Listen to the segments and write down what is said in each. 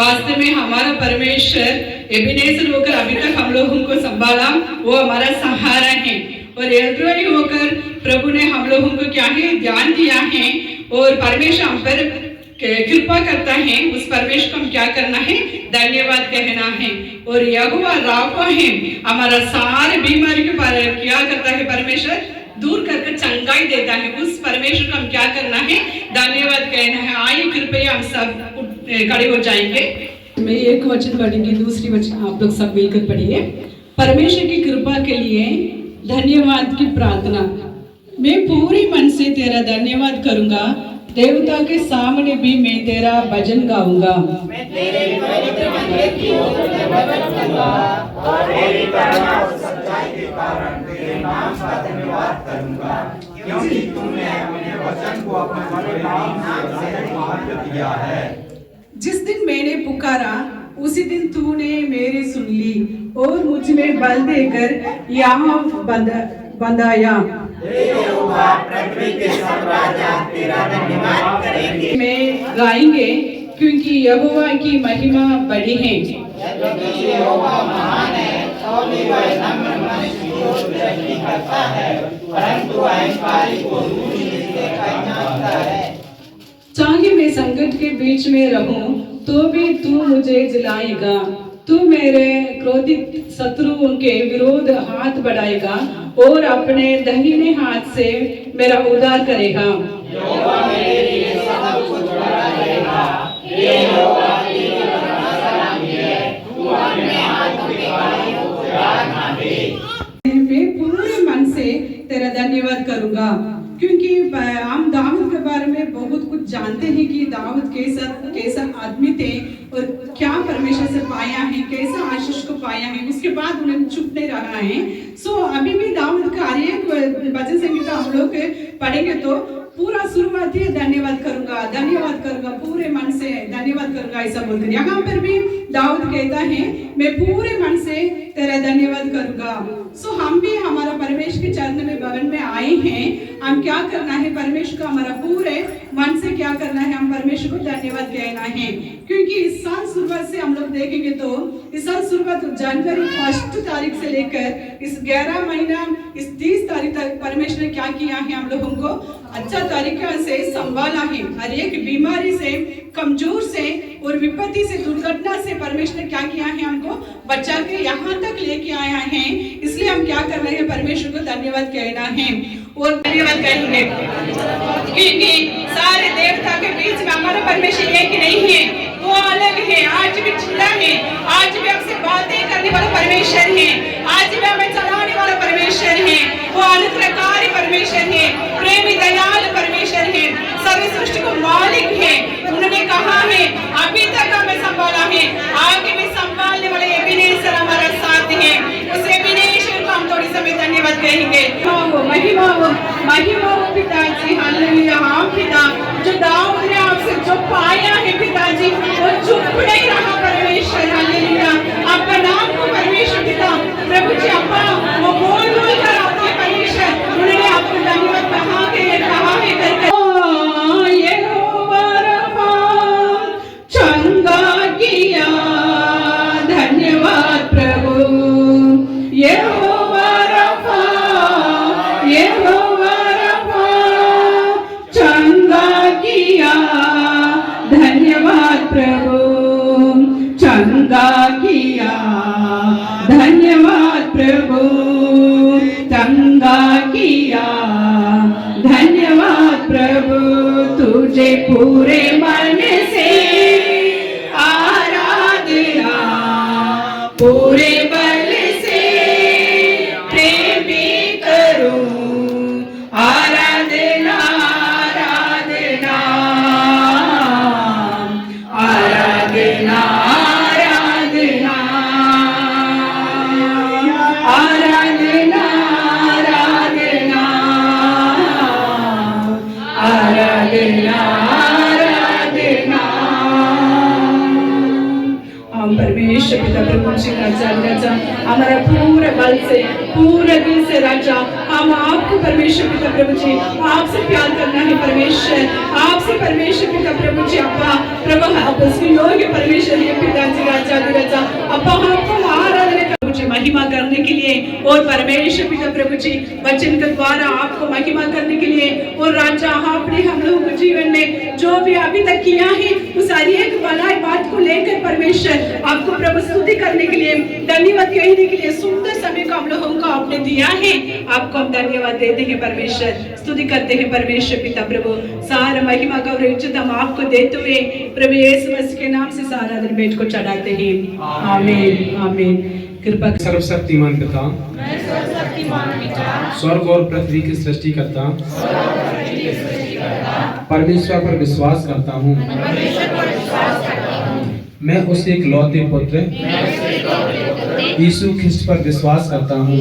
वास्तव में हमारा परमेश्वर एबेनेज़र होकर अभी तक हम लोगों को संभाला, वो हमारा सहारा है। और एल्रोई होकर प्रभु ने हम लोगों को क्या है ध्यान दिया है और परमेश्वर हम पर कृपा करता है। उस परमेश्वर को हम क्या करना है, धन्यवाद कहना है। और यहोवा राफा है, हमारा सारे बीमारी के पर क्या करता है परमेश्वर, दूर करके चंगाई देता है। उस परमेश्वर को हम क्या करना है, धन्यवाद कहना है। आइए कृपया हम सब खड़े हो जाएंगे। मैं एक वचन पढ़ेंगे, दूसरी वचन आप लोग सब मिलकर पढ़िए। परमेश्वर की कृपा के लिए धन्यवाद की प्रार्थना। मैं पूरे मन से तेरा धन्यवाद करूंगा, देवता के सामने भी मैं तेरा भजन गाऊंगा। मैं तेरे पवित्र मंदिर की ओर भजन करूंगा और तेरी करुणा और सच्चाई के कारण तेरे नाम का धन्यवाद करूंगा, क्योंकि तूने अपने वचन को अपने परिणाम से महत्व दिया है। जिस दिन मैंने पुकारा उसी दिन तूने मेरी सुन ली और मुझ में बल देकर यहाँ बंधाया। में गाएंगे क्योंकि यहोवा की महिमा बड़ी है। यहोवा महान है और वह नम्र मनुष्य को दृष्टि करता है, परंतु अहंकारी को दूर से जानता है। चाहे मैं संकट के बीच में रहूं तो भी तू मुझे जिलाएगा, तू मेरे क्रोधित शत्रुओं के विरोध हाथ बढ़ाएगा और अपने दाहिने हाथ से मेरा उद्धार करेगा। यहोवा मेरे लिए सब कुछ बड़ा करेगा, ये यहोवा की सलामी है, तू अपने हाथ के कार्य को त्याग ना दे। मैं पूरे मन से तेरा धन्यवाद करूंगा, क्योंकि हम दाऊद के बारे में बहुत कुछ जानते हैं कि दाऊद कैसा आदमी थे और क्या परमेश्वर से पाया है, कैसा आशीष को पाया है। उसके बाद उन्हें चुप नहीं रहा है। अभी भी दाऊद का भजन संगीता हम लोग पढ़ेंगे तो पूरा शुरुआत ही धन्यवाद करूंगा, पूरे मन से धन्यवाद करूंगा ऐसा बोलते। यहाँ पर भी दाऊद कहता है मैं पूरे मन से तेरा धन्यवाद करूंगा। हम भी हमारा परमेश्वर के चरण में भवन में आए हैं। हम क्या करना है, परमेश्वर को हमारा पूरे मन से क्या करना है, हम परमेश्वर को धन्यवाद कहना है। क्योंकि इस साल शुरुआत से हम लोग देखेंगे तो इस साल शुरुआत जनवरी 1 तारीख से लेकर इस 11 महीना इस 30 तारीख तक परमेश्वर ने क्या किया है, हम लोगों को अच्छा तरीके से संभाला है। हर एक बीमारी से, कमजोर से और विपत्ति से, दुर्घटना से परमेश्वर ने क्या किया है, हमको बचा के यहाँ तक लेके आया है। इसलिए हम क्या करना है, परमेश्वर को धन्यवाद कहना है और धन्यवाद कहेंगे। क्योंकि सारे देवता के बीच में हमारा परमेश्वर एक नहीं है, वो अलग है। आज भी जिंदा है, आज भी हमसे बातें करने वाला परमेश्वर है, आज भी हमें चलाने वाला परमेश्वर है। वो अनुग्रहकारी परमेश्वर है, प्रेमी दयालु परमेश्वर है, सभी सृष्टि को मालिक है। उन्होंने कहा है अभी तक हमें संभाला है, आगे भी संभालने वाले एबेनेज़र हमारा साथ है। उस एबेनेज़र को हम थोड़ी समय धन्यवाद कहेंगे। महिमा हो पिताजी, हालेलुया। हाँ पिता, जो दाऊद ने आपसे जो पाया है पिताजी, वो चुप नहीं रहा परमेश्वर, हालेलुया। आपका नाम को परमेश्वर पिता प्रभु जी अप्पा वो बोल कर आपके परमेश्वर उन्होंने आपको धन्यवाद कहा है करके चंगा किया। धन्यवाद प्रभु यहोवा रफा, यहोवा रफा चंगा किया। धन्यवाद प्रभु चंगा किया। धन्यवाद प्रभु चंगा किया। धन्यवाद प्रभु तुझे पूरे मन से आराधना, पूरे बल से प्रेम करूं। आराधना आराधना आराधना आराधना आराधना आराधना आराधना। हम परमेश्वर पिता प्रभु जी राजा हमारा पूरे बल से, पूरे दिल से राजा, हम आपको परमेश्वर पिता प्रभु जी आपसे प्यार करना है परमेश्वर, आपसे परमेश्वर पिता प्रभु जी अप्पा प्रभु आप उसके योग्य परमेश्वर ये बच्चे वचन के द्वारा आपको महिमा करने के लिए, और राजा आपने हम लोगों के जीवन में जो भी अभी तक किया है उस सारी एक भलाई बात को लेकर परमेश्वर आपको प्रभु स्तुति करने के लिए, धन्यवाद कहने के लिए सुंदर समय को हम लोगों को आपने दिया है। आपको हम धन्यवाद देते हैं परमेश्वर, स्तुति करते हैं परमेश्वर पिता प्रभु। सारा महिमा गौरव इज्जत हम आपको देते हुए प्रभु यीशु मसीह के नाम से सारा दिन भेंट को चढ़ाते हैं। आमीन आमीन। कृपा सर्वशक्तिमान पिता, स्वर्ग और पृथ्वी की सृष्टि करता परमेश्वर पर विश्वास करता हूँ। मैं उस एक लौते पुत्र यीशु ख्रिस्ट पर विश्वास करता हूँ।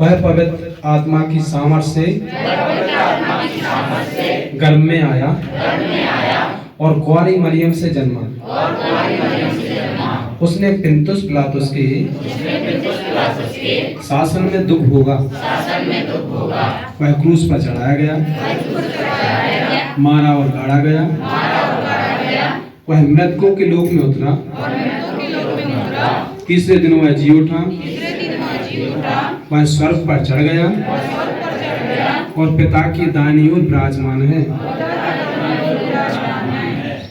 वह पवित्र आत्मा की सामर्थ्य से गर्भ में आया और कुंवारी मरियम से जन्मा। उसने पिलातुस के शासन में दुख भोगा। वह क्रूस पर चढ़ाया गया, मारा और गाड़ा गया। वह मृतकों के लोक में उतरा, तीसरे दिन वह जी उठा। वह स्वर्ग पर चढ़ गया और पिता की दाहिनी ओर विराजमान है।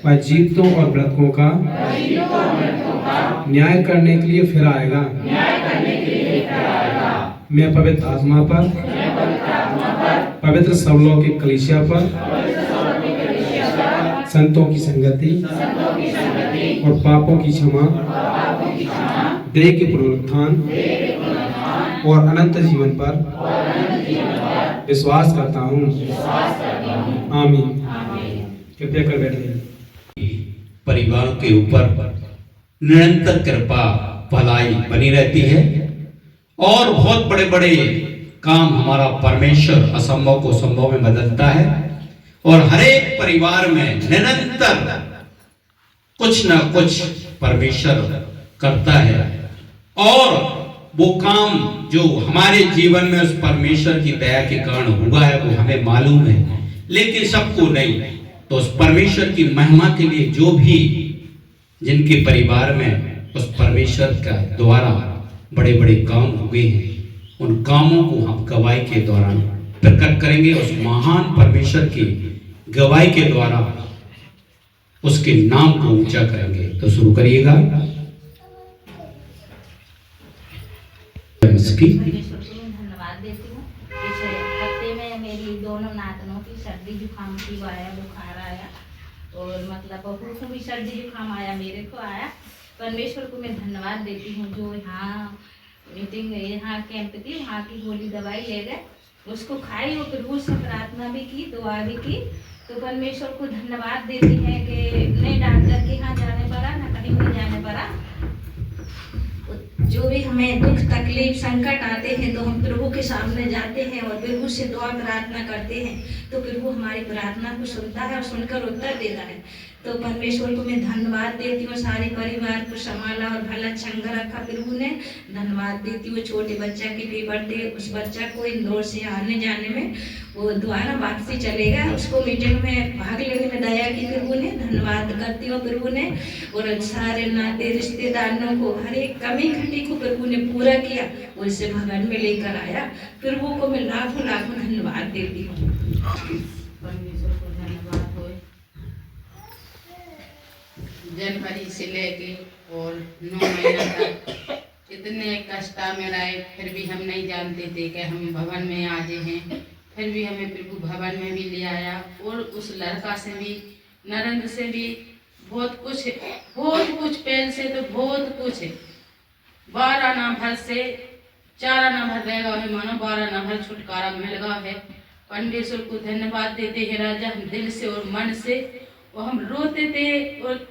वह जीवितों और मृतकों का न्याय करने के लिए फिर आएगा। मैं पवित्र आत्मा पर, पवित्र सर्वलौकिक कलीसिया पर, संतों की संगति और पापों की क्षमा, देह के पुनरुत्थान और अनंत जीवन पर विश्वास करता हूँ। आमीन। कृपया कर बैठिए। परिवार के ऊपर निरंतर कृपा भलाई बनी रहती है और बहुत बड़े बड़े काम हमारा परमेश्वर असंभव को संभव में बदलता है और हर एक परिवार में निरंतर कुछ ना कुछ परमेश्वर करता है और वो काम जो हमारे जीवन में उस परमेश्वर की दया के कारण हुआ है वो हमें मालूम है, लेकिन सबको नहीं। तो उस परमेश्वर की महिमा के लिए जो भी जिनके परिवार में उस परमेश्वर का द्वारा बड़े बड़े काम हुए हैं, उन कामों को हम गवाही के दौरान प्रकट करेंगे। उस महान परमेश्वर की गवाही के द्वारा उसके नाम को ऊंचा करेंगे। तो शुरू करिएगा। धन्यवाद देती हूँ। इस हफ्ते में मेरी दोनों नातनों की सर्दी जुकाम की आया, बुखार आया और मतलब बहू को भी सर्दी जुकाम आया, मेरे को आया। परमेश्वर को मैं धन्यवाद देती हूँ जो यहाँ मीटिंग यहाँ कैंप थी, वहाँ की गोली दवाई ले गए, उसको खाई और फिर वो सब प्रार्थना भी की, दुआ भी की। तो परमेश्वर को धन्यवाद देती है कि नहीं डॉक्टर के यहाँ जाने पड़ा, ना कहीं नहीं जाने पड़ा। जो भी हमें दुख तकलीफ संकट आते हैं तो हम प्रभु के सामने जाते हैं और प्रभु से दुआ प्रार्थना करते हैं, तो प्रभु हमारी प्रार्थना को सुनता है और सुनकर उत्तर देता है। तो परमेश्वर को मैं धन्यवाद देती हूँ। सारे परिवार को संभाला और भला चंगा रखा प्रभु ने। धन्यवाद देती हूँ। छोटे बच्चा की भी बर्थडे, उस बच्चा को इंदौर से आने जाने में वो दोबारा वापसी चलेगा, उसको मीटिंग में भाग लेने में दया की प्रभु ने। धन्यवाद करती हूँ प्रभु ने। और सारे नाते रिश्तेदारों को हर एक कमी घटी को प्रभु ने पूरा किया, उसे भवन में लेकर आया। प्रभु को मैं लाखों लाखों धन्यवाद देती हूँ। परमेश्वर को धन्यवाद हो। जनवरी से लेके और 9 महीना तक इतने कष्ट में रहे, फिर भी हम नहीं जानते थे कि हम भवन में आ गए हैं। फिर भी हमें प्रभु भवन में भी ले आया और उस लड़का से भी, नरेंद्र से भी बहुत कुछ पहल से तो बहुत कुछ 12 आना भर से 4 आना भर रहेगा है, मानो 12 आना भर छुटकारा मिल गया है। परमेश्वर को धन्यवाद देते हैं राजा, हम दिल से और मन से। और हम रोते थे और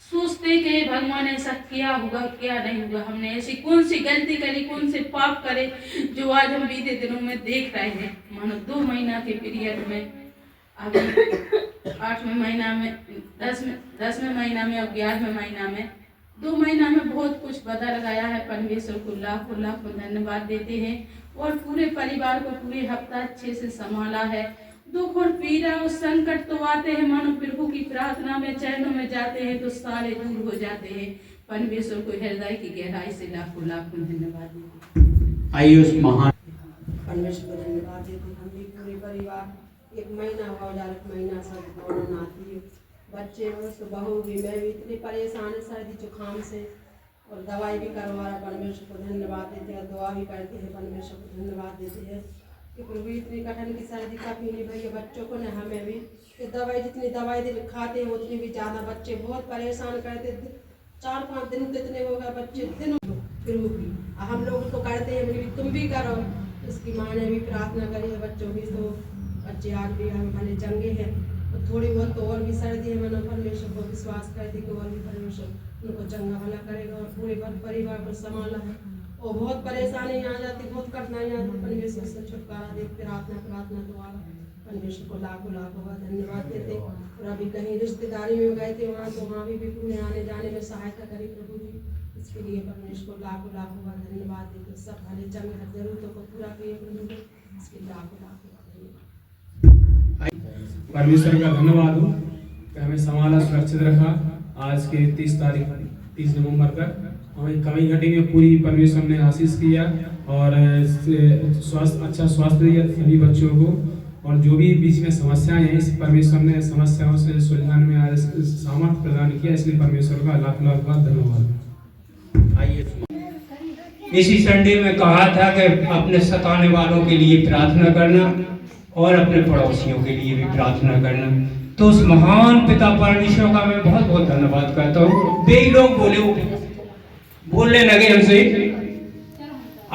सोचते कि भगवान ऐसा क्या होगा क्या नहीं होगा, हमने ऐसी कौन सी गलती करी, कौन से पाप करे जो आज हम बीते दिनों में देख रहे हैं। मानो 2 महीना के पीरियड में, अब 8वें महीना में, 10वें महीना में, अब 11वें महीना में, 2 महीना में बहुत कुछ बदल गया है। परमेश्वर को लाखों लाखों धन्यवाद देते हैं। और पूरे परिवार को पूरे हफ्ता अच्छे से संभाला है। दुख और पीड़ा और संकट तो आते हैं, मानो प्रभु की प्रार्थना में चरणों में जाते हैं तो सारे दूर हो जाते हैं। परमेश्वर को हृदय की गहराई से लाखों लाखों धन्यवाद देते हैं। आइए उस महान परमेश्वर को धन्यवाद देते हैं। हम भी पूरे परिवार 1 महीना हुआ, 1 महीना सब दोनों नाती बच्चे तो बहू भी मैं भी इतनी परेशान है सर्दी जुकाम से, और दवाई भी करवा रहा। परमेश्वर को धन्यवाद देते हैं, दुआ भी करते हैं। परमेश्वर को धन्यवाद देते हैं कि प्रभु इतनी कठिन की सर्दी कभी नहीं भई, बच्चों को न हमें भी कि दवाई जितनी दवाई खाते हैं उतनी भी ज़्यादा बच्चे बहुत परेशान करते। 4-5 दिन कितने हो गए बच्चे दिन प्रभु की हम लोग तो करते हैं, भी तुम भी करो। उसकी माँ ने भी प्रार्थना करी है बच्चों की, तो बच्चे आज भी हम भले चंगे हैं। तो थोड़ी बहुत तो और भी सर्दी है, मैंने परमेश्वर को विश्वास करती कि और भी परमेश्वर उनको चंगा भला करेगा और पूरे परिवार को संभाला है। और बहुत परेशानी आ जाती, बहुत कठिनाई आती, परमेश्वर से छुटकारा दे। प्रार्थना द्वारा परमेश्वर को लाखों लाखों धन्यवाद देते। और अभी कहीं रिश्तेदारी में गए थे वहाँ, तो वहाँ भी पुण्य आने जाने में सहायता करी प्रभु जी। इसके लिए परमेश्वर को लाखों लाखों धन्यवाद देते। सब भले चंगे हर जरूरतों को पूरा किए प्रभु जी, इसके लाखों लाखों धन्यवाद। परमेश्वर का धन्यवाद हो कि हमें संभाला, सुरक्षित रखा। आज के 30 नवंबर तक हमें कमी घटी में पूरी परमेश्वर ने आशीष किया और अच्छा स्वास्थ्य दिया सभी बच्चों को। और जो भी बीच में समस्याएं हैं, इस परमेश्वर ने समस्याओं से सुलझाने में आज सामर्थ्य प्रदान किया, इसलिए परमेश्वर का लाख लाख धन्यवाद। आइए इसी संडे में कहा था कि अपने सताने वालों के लिए प्रार्थना करना और अपने पड़ोसियों के लिए भी प्रार्थना करना। तो उस महान पिता परमेश्वर का मैं बहुत बहुत धन्यवाद करता हूँ। वे लोग बोलने लगे हमसे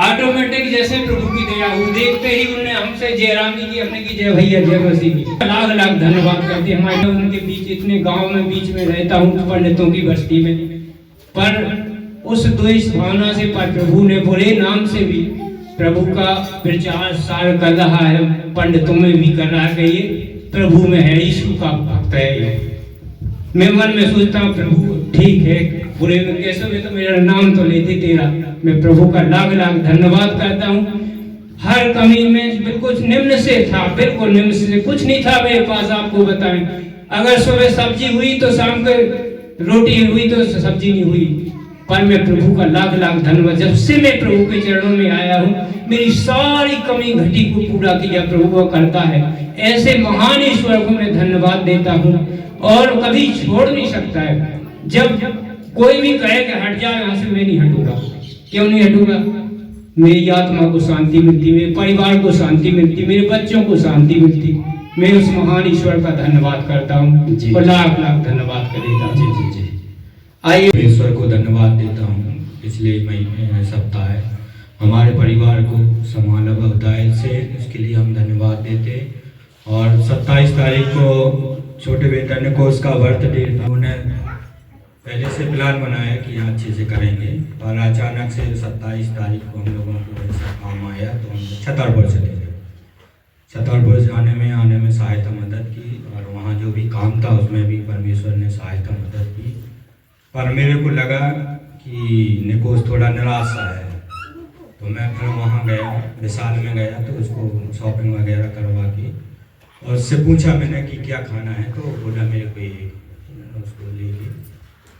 ऑटोमेटिक, जैसे प्रभु की दया हुई। देखते ही उन्होंने हमसे जयरामी की, हमने की जय भैया जय मसीह की। लाख लाख धन्यवाद करते हैं। हमारे उनके बीच इतने गांव में बीच में रहता हूँ पंडितों की बस्ती में, पर उस द्वेष भावना से पर प्रभु ने बुरे नाम से भी प्रभु का प्रचार सार कर रहा है, पंडितों में भी कर रहा है कि ये प्रभु में है, यीशु का भक्त है। मैं मन में सोचता हूँ प्रभु ठीक है, बुरे में कैसे भी तो मेरा नाम तो लेते तेरा। मैं प्रभु का लाख लाख धन्यवाद करता हूँ। हर कमी में बिल्कुल निम्न से था, बिल्कुल निम्न से कुछ नहीं था मेरे पास। आपको बताएं, अगर सुबह सब्जी हुई तो शाम को रोटी हुई तो सब्जी नहीं हुई, पर मैं प्रभु का लाख लाख धन्यवाद। जब से मैं प्रभु के चरणों में आया हूँ, मेरी सारी कमी घटी को पूरा किया प्रभु को करता है। ऐसे महान ईश्वर को मैं धन्यवाद देता हूँ और कभी छोड़ नहीं सकता है। जब कोई भी कहे कि हट जाओ यहाँ से, मैं नहीं हटूंगा। क्यों नहीं हटूंगा? मेरी आत्मा को शांति मिलती, मेरे परिवार को शांति मिलती, मेरे बच्चों को शांति मिलती। मैं उस महान ईश्वर का धन्यवाद करता हूँ और लाख लाख धन्यवाद कर देता हूँ। जी। आइए ईश्वर को धन्यवाद देता हूँ। पिछले महीने सप्ताह है हमारे परिवार को संभाला बहुतायत से, इसके लिए हम धन्यवाद देते। और 27 तारीख को छोटे बेटे को उसका बर्थडे था, उन्हें पहले से प्लान बनाया कि यहाँ अच्छे से करेंगे, और अचानक से 27 तारीख को हम लोगों को ऐसा काम आया तो हम छतरपुर चले गए। छतरपुर आने में सहायता मदद की, और वहाँ जो भी काम था उसमें भी परमेश्वर ने सहायता मदद की। पर मेरे को लगा कि निकोस थोड़ा निराशा है, तो मैं फिर वहाँ गया, विशाल में गया, तो उसको शॉपिंग वगैरह करवा के और उससे पूछा मैंने कि क्या खाना है, तो बोला मेरे को ये, उसको लेके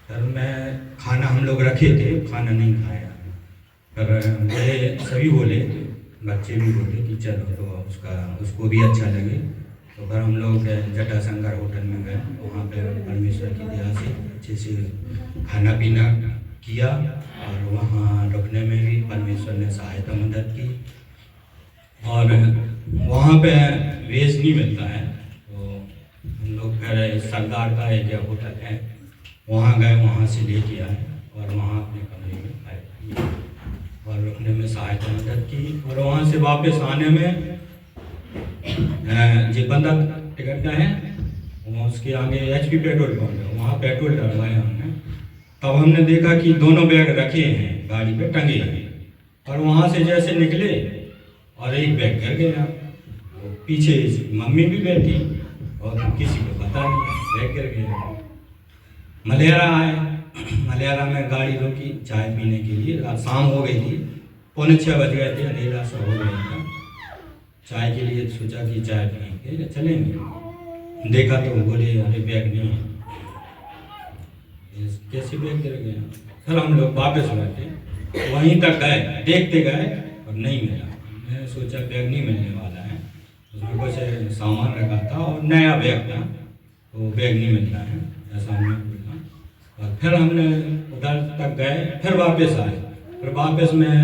फिर मैं खाना हम लोग रखे थे, खाना नहीं खाया। पर बोले सभी बोले, बच्चे भी बोले कि चलो, तो उसको भी अच्छा लगे। तो फिर हम लोग जटाशंकर होटल में गए, वहाँ पे परमेश्वर की दया से अच्छे से खाना पीना किया, और वहाँ रुकने में भी परमेश्वर ने सहायता मदद की। और वहाँ पे वेज नहीं मिलता है, तो हम लोग फिर सरदार का एक होटल है, वहाँ गए, वहाँ से लेके आए और वहाँ अपने कमरे में आए और रुकने में सहायता मदद की। और वहाँ से वापस आने में जो बंदा टिकट का है, वहाँ उसके आगे HP पेट्रोल पंप है, वहाँ पेट्रोल डलवाया हमने। तब हमने देखा कि दोनों बैग रखे हैं गाड़ी पे टंगे हैं, और वहाँ से जैसे निकले और एक बैग गिर गया, पीछे मम्मी भी बैठी और किसी को पता नहीं, बैग गिर गया। मलेरा आए, मलेरा में गाड़ी रोकी चाय पीने के लिए, शाम हो गई थी, 5:45 बज गए थे, अंधेरा सा हो गया था। चाय के लिए सोचा कि चाय पिएंगे, चलेंगे। देखा तो बोले अरे बैग नहीं है। कैसे बैग गिर गया? फिर हम लोग वापस लौटे, वहीं तक गए, देखते गए और नहीं मिला। मैं सोचा बैग नहीं मिलने वाला है, उसमें कुछ सामान रखा था और नया बैग था, तो बैग नहीं मिल रहा है, ऐसा हमने बोला। और फिर हमने उधर तक गए, फिर वापस आए। फिर वापस में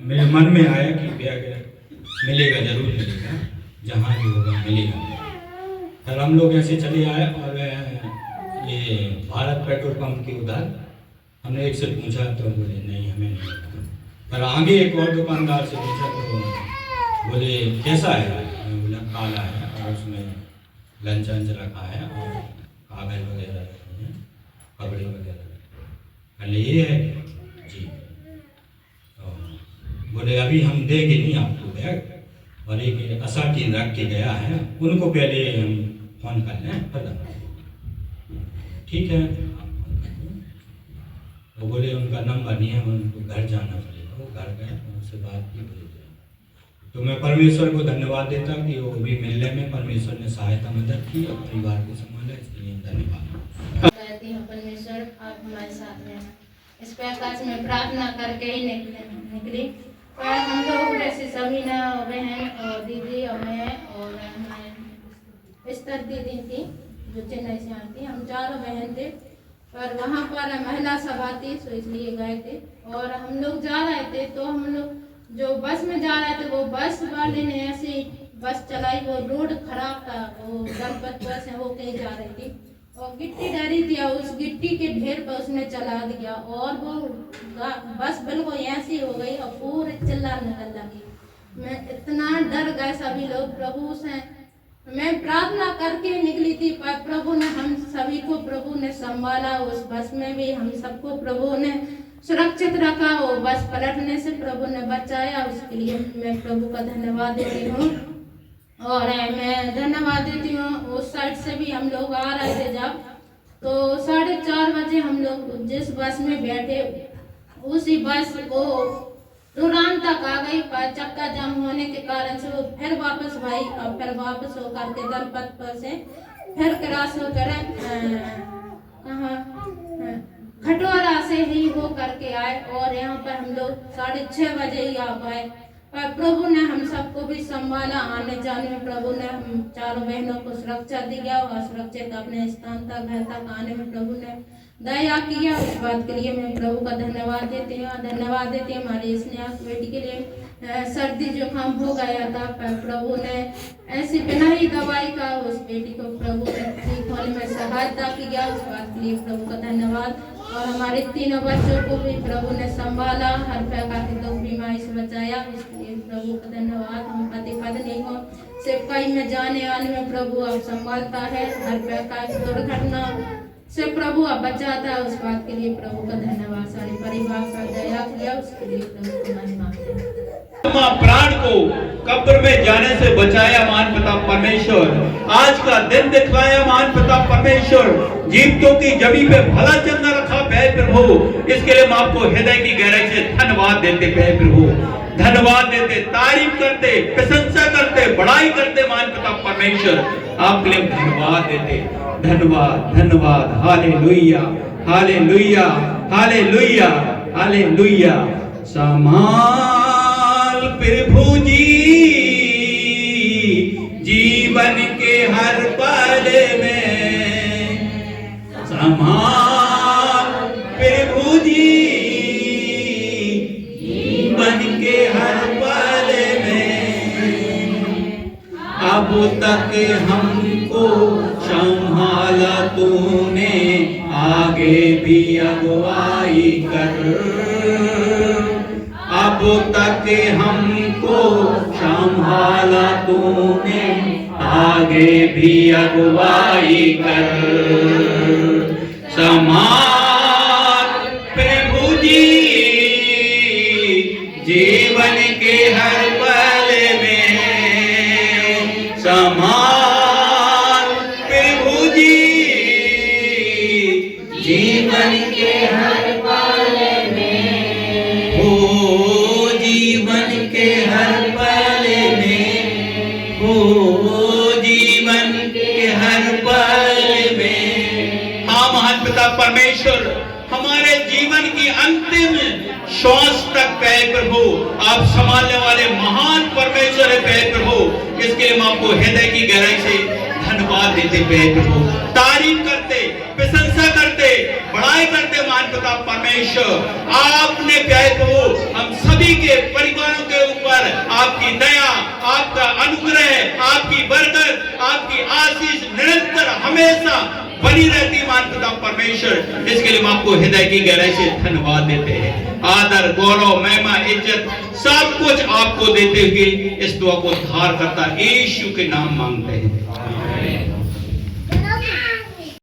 मेरे मन में आया कि बैग मिलेगा, जरूर मिलेगा, जहाँ भी होगा मिलेगा। फिर हम लोग ऐसे चले आए और ये भारत पेट्रोल पंप के उधर हमने एक से पूछा तो बोले नहीं हमें नहीं मिला। पर आगे एक और दुकानदार से पूछा तो बोले कैसा है, मैं बोला काला है और उसमें लंच वंच रखा है और कागज वगैरह रखे हैं, कपड़े वगैरह रखे। अरे ये है जी। तो बोले अभी हम देंगे नहीं आपको बैग, और एक असाकी रख के गया है, उनको पहले हम फोन कर लें फिर। ठीक है, वो बोले उनका नंबर नहीं है, उनको घर जाना पड़ेगा। वो घर गए, उनसे बात की, बोले तो मैं परमेश्वर को धन्यवाद देता कि वो भी मिलने में परमेश्वर ने सहायता मदद की और परिवार को संभाला, इसलिए धन्यवाद। कहती हूँ परमेश्वर आप हमारे साथ रहना। इस प्रकार में प्रार्थना करके ही निकली। और हम लोग जैसे समीना बहन और दीदी और मैं और हमारे स्तर दीदी थी जो चेन्नई से आई थी, हम चारों बहन थे। और वहाँ पर महिला सभा थी, सो इसलिए गए थे। और हम लोग जा रहे थे तो हम लोग जो बस में जा रहे थे, वो बस वाले ने ऐसे बस चलाई, वो रोड खराब था, वो जनपद बस है वो कहीं जा रही थी और गिट्टी डरी थी, उस गिट्टी के ढेर पर उसने चला दिया और वो बस बिल्कुल ऐसी हो गई और पूरे चिल्ला निकल लगी। मैं इतना डर गए, सभी लोग प्रभु से मैं प्रार्थना करके निकली थी, पर प्रभु ने हम सभी को प्रभु ने संभाला। उस बस में भी हम सबको प्रभु ने सुरक्षित रखा, वो बस पलटने से प्रभु ने बचाया, उसके लिए मैं प्रभु का धन्यवाद देती हूँ। और मैं धन्यवाद देती हूँ, उस साइड से भी हम लोग आ रहे थे जब, तो 4:30 बजे हम लोग जिस बस में बैठे उसी बस को तुरंत तक आ गई, पर चक्का जाम होने के कारण से वो फिर वापस भाई और फिर वापस होकर के दलपत पर से फिर क्रॉस होकर खटोरा से ही हो करके आए और यहाँ पर हम लोग 6:30 बजे ही आ पाए। पर प्रभु ने हम सबको भी संभाला, आने जाने में प्रभु ने हम चारों बहनों को सुरक्षा दिया और सुरक्षित अपने स्थान तक घर तक आने में प्रभु ने दया किया। उस बात के लिए मैं प्रभु का धन्यवाद देती हूँ। धन्यवाद देती हूँ हमारी स्नेहा बेटी के लिए सर्दी जुकाम हो गया था, पर प्रभु ने ऐसी बिना ही दवाई का उस बेटी को प्रभु ने ठीक होने में सहायता किया। उस बात के लिए प्रभु का धन्यवाद। और हमारे तीनों बच्चों को भी प्रभु ने संभाला, हर प्रकार की दुख बीमारी से बचाया, इसके लिए प्रभु का धन्यवाद। हम पति पत्नी को सेवकाई में जाने आने में प्रभु अब संभालता है, हर प्रकार की दुर्घटना से प्रभु अब बचाता है। उस बात के लिए प्रभु का धन्यवाद। सारे परिवार पर दया किया, उसके लिए प्रभु को महिमा दें। प्राण को कब्र में जाने से बचाया मान पिता परमेश्वर, आज का दिन दिखलाया मान पिता परमेश्वर, जीवितों की जमी पे भला चंगा रखा भय प्रभु, इसके लिए हम आपको हृदय की गहराई से धन्यवाद देते भय प्रभु, धन्यवाद देते, तारीफ करते, प्रशंसा करते, बड़ाई करते मान पिता परमेश्वर, आपके लिए धन्यवाद देते। धन्यवाद धन्यवाद, हालेलुया हालेलुया हालेलुया हालेलुया। संभाल प्रभु जी जीवन के हर पल में, संभाल प्रभु जी जीवन के हर पल में, अब तक हमको संभाला तूने, आगे भी अगुवाई कर, अब तक हमको संभाला तूने, आगे भी अगुवाई कर। संभाल प्रभु जी जीवन के हर पल में, संभाल प्रभु जी जीवन के हर पल में, हो जीवन के हर पल में, हो जीवन के हर पल में। हाँ महान पिता परमेश्वर, हमारे जीवन की अंतिम श्वास तक प्यारे प्रभु आप संभालने वाले महान परमेश्वर है प्यारे प्रभु। इसके लिए हम आपको हृदय की गहराई से धन्यवाद देते प्यारे प्रभु, तारीफ करते, प्रशंसा करते, बड़ाई करते महान पिता परमेश्वर। आपने प्यारे प्रभु हम सभी के परिवारों के ऊपर आपकी दया, आपका अनुग्रह, आपकी बरकत, आपकी आशीष निरंतर हमेशा बनी रहती मान पिता परमेश्वर। इसके लिए हम आपको हृदय की गहराई से धन्यवाद देते हैं। आदर, गौरव, महिमा, इज्जत सब कुछ आपको देते हुए इस दुआ को धार करता यीशु के नाम मांगते हैं।